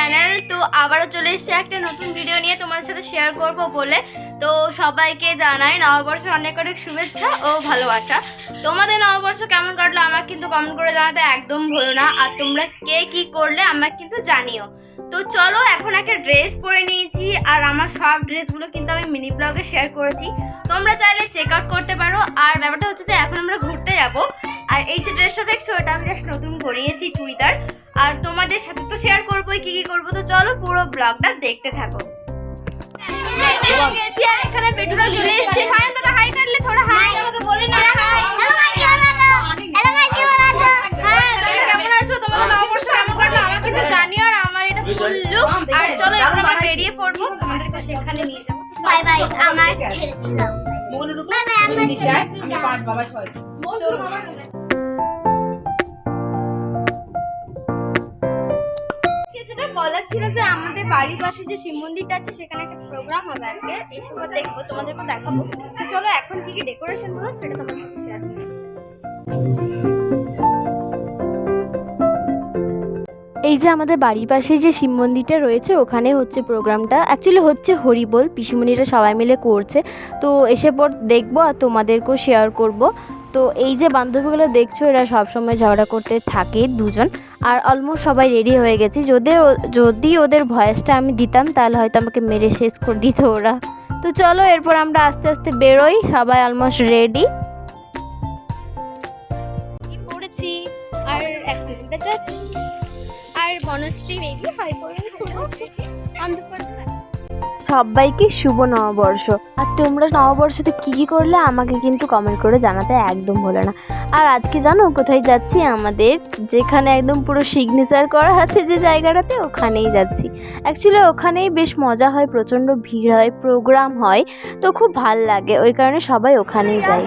Channel. তো আবারও চলে এসেছি একটা নতুন ভিডিও নিয়ে তোমাদের সাথে শেয়ার করব বলে। তো সবাইকে জানাই নববর্ষের অনেক অনেক শুভেচ্ছা ও ভালোবাসা। তোমাদের নববর্ষ কেমন কাটলো আমাকে কিন্তু কমেন্ট করে জানাতে একদম ভুলো না। আর তোমরা কে কি করলে আমাকে কিন্তু জানিও। তো চলো, এখন একটা ড্রেস পরে নিয়েছি আর আমার সব ড্রেসগুলো কিন্তু আমি মিনি ব্লগে শেয়ার করেছি, তোমরা চাইলে চেক আউট করতে পারো। আর ব্যাপারটা হচ্ছে যে এখন আমরা ঘুরতে যাব, আর এই যে ড্রেসটা দেখছো এটা আমি জাস্ট নতুন করিয়েছি চুড়িদার। আর তোমাদের সাথে তো শেয়ার করবোই কি কি করবো। তো চলো পুরো ব্লগটা দেখতে থাকো। আর এখানে বেটুরা চলে এসেছে। সায়ন দাদা হাই করলে থোড়া হাই তো বলি না। হাই হ্যালো ভাই, কেমন আছো? তোমাদের নববর্ষ কেমন কাটলো আমাকে কিন্তু জানিও। আর আমার এটা ফুল লুক। আর চলো এখন আমরা বেরিয়ে পড়বো, তোমাদেরকে সেখানে নিয়ে যাবো। বাই বাই, আমার ছেড়ে দিলাম। বাই বাই, আমি 5 বাবা 6। যেটা বলার ছিল যে আমাদের বাড়ির পাশে যে শিব মন্দিরটা আছে সেখানে একটা প্রোগ্রাম হবে আজকে, এই সময় দেখবো, তোমাদেরকে দেখাবো। তো চলো এখন কি কি ডেকোরেশন হলো সেটা তোমার সাথে শেয়ার করবো। এই যে আমাদের বাড়ির পাশে যে শিব মন্দিরটা রয়েছে ওখানে হচ্ছে প্রোগ্রামটা, অ্যাকচুয়ালি হচ্ছে হরিবোল, পিসিমণিরা সবাই মিলে করছে। তো এসে পর দেখবো আর তোমাদেরকেও শেয়ার করব। তো এই যে বান্ধবীগুলো দেখছো এরা সবসময় ঝগড়া করতে থাকে দুজন। আর অলমোস্ট সবাই রেডি হয়ে গেছি। যদি ওদের ভয়েসটা আমি দিতাম তাহলে হয়তো আমাকে মেরে শেষ করে দিত ওরা। তো চলো এরপর আমরা আস্তে আস্তে বেরোই, সবাই অলমোস্ট রেডি পড়েছি আর এখন যাচ্ছি। আর বনশ্রী বেবি হাই করে সবাইকে শুভ নববর্ষ। আর তোমরা নববর্ষতে কী কী করলে আমাকে কিন্তু কমেন্ট করে জানাতে একদম ভুলো না। আর আজকে জানো কোথায় যাচ্ছি? আমাদের যেখানে একদম পুরো সিগনেচার করা আছে যে জায়গাটাতে, ওখানেই যাচ্ছি। অ্যাকচুয়ালি ওখানেই বেশ মজা হয়, প্রচণ্ড ভিড় হয়, প্রোগ্রাম হয়, তো খুব ভাল লাগে, ওই কারণে সবাই ওখানেই যায়।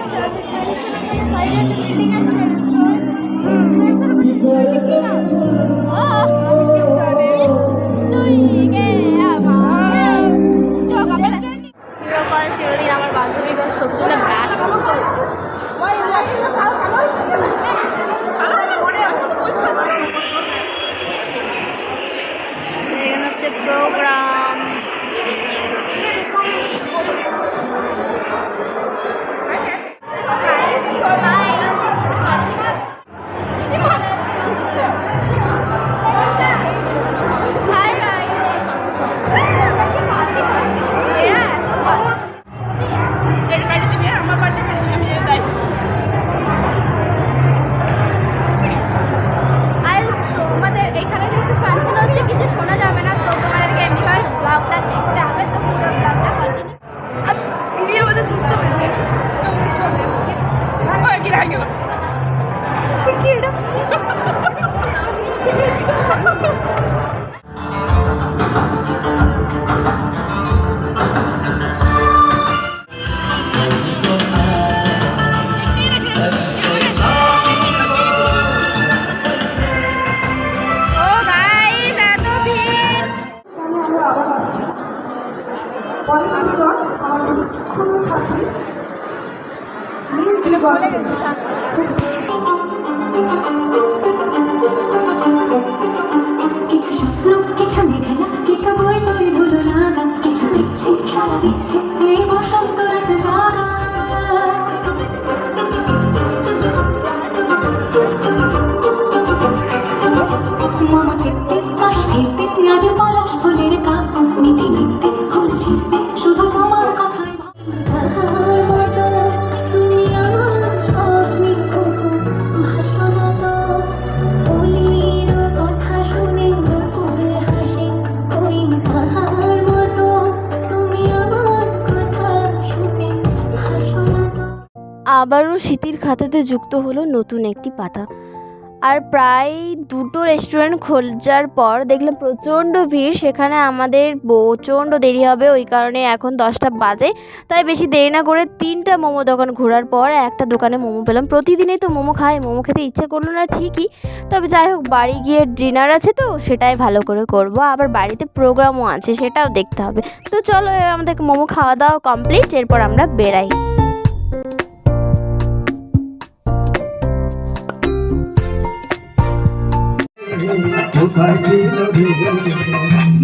চিরদিন আমার বান্ধবীগণ সবগুলো ব্যস্ত। এখানে হচ্ছে প্রোগ্রাম। কিছু স্বপ্ন, কিছু মেঘনা, কিছু বই বই ধুলো লাগা, কিছু দিচ্ছে সারা দিচ্ছে এই বসন্ত রাতে জাগা। মামা চিত্তে পাশ ফিরতে রাজ পলাশ ফুলের কাপ নিতে নিতে ফুল ছিঁড়তে শুধু তোমার কথাই তুমি আমার স্বপ্নে ভাষণা তো বলির কথা শুনে বকুল হাসি ওই তাহার মতো তুমি আমার কথা শুনে ভাষণা তো। আবারও স্মৃতির খাতাতে যুক্ত হলো নতুন একটি পাতা। আর প্রায় 2টো রেস্টুরেন্ট খোঁজার পর দেখলাম প্রচণ্ড ভিড়, সেখানে আমাদের প্রচণ্ড দেরি হবে, ওই কারণে এখন 10টা বাজে। তাই বেশি দেরি না করে 3টা মোমো দোকান ঘোরার পর একটা দোকানে মোমো পেলাম। প্রতিদিনই তো মোমো খাই, মোমো খেতে ইচ্ছে করলো না ঠিকই, তবে যাই হোক বাড়ি গিয়ে ডিনার আছে তো সেটাই ভালো করে করব, আবার বাড়িতে প্রোগ্রামও আছে সেটাও দেখতে হবে। তো চলো আমাদের মোমো খাওয়া দাওয়া কমপ্লিট, এরপর আমরা বেরাই। Thank you. কোথায় ছিল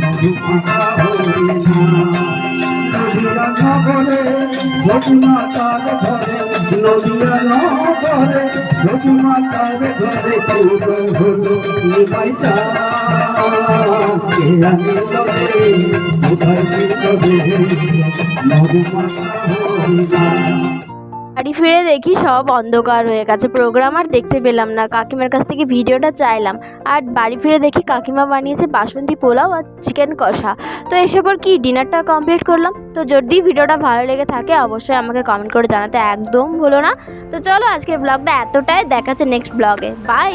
মধুমাখা হরিণা নদীরা নগরে রঘুমাতার ঘরে নদীরা নগরে রঘুমাতার ঘরে পুরো হলো নিবাইটা কে আনিল রে কোথায় ছিল মধুমাখা হরিণা। বাড়ি ফিরে দেখি সব অন্ধকার হয়ে গেছে, প্রোগ্রাম আর দেখতে পেলাম না। কাকিমার কাছ থেকে ভিডিওটা চাইলাম, আর বাড়ি ফিরে দেখি কাকিমা বানিয়েছে বাসন্তী পোলাও আর চিকেন কষা। তো এসব আর কি ডিনারটা কমপ্লিট করলাম। তো যদি ভিডিওটা ভালো লেগে থাকে অবশ্যই আমাকে কমেন্ট করে জানাতে একদম ভুলো না। তো চলো আজকের ব্লগটা এতটাই, দেখা যাচ্ছে নেক্সট ব্লগে। বাই।